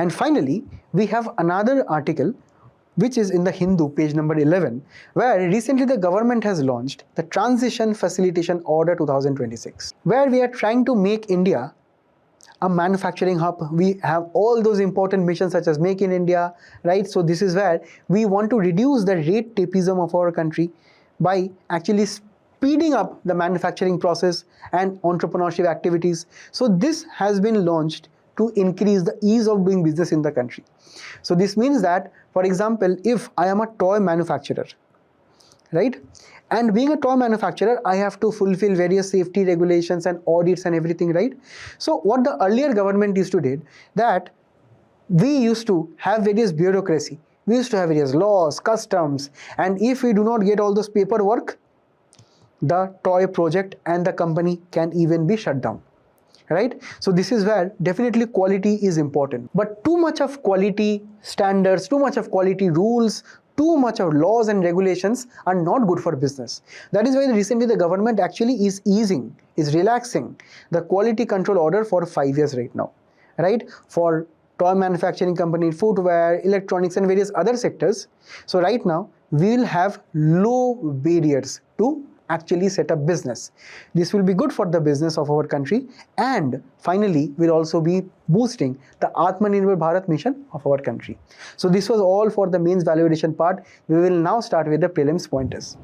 And finally, we have another article which is in the Hindu, page number 11, where recently the government has launched the Transition Facilitation Order 2026, where we are trying to make India a manufacturing hub. We have all those important missions such as Make in India, right? So this is where we want to reduce the red tapeism of our country by actually speeding up the manufacturing process and entrepreneurship activities. So this has been launched to increase the ease of doing business in the country. So this means that, for example, if I am a toy manufacturer, right? And being a toy manufacturer, I have to fulfill various safety regulations and audits and everything, right? So what the earlier government used to do, that we used to have various bureaucracy. We used to have various laws, customs, and if we do not get all those paperwork, the toy project and the company can even be shut down, right? So this is where definitely quality is important. But too much of quality standards, too much of quality rules, too much of laws and regulations are not good for business. That is why recently the government actually is relaxing the quality control order for 5 years right now, right? For toy manufacturing company, footwear, electronics and various other sectors. So right now we will have low barriers to actually set up business. This will be good for the business of our country, and finally will also be boosting the Atmanirbhar Bharat mission of our country. So this was all for the mains validation part. We will now start with the prelims pointers.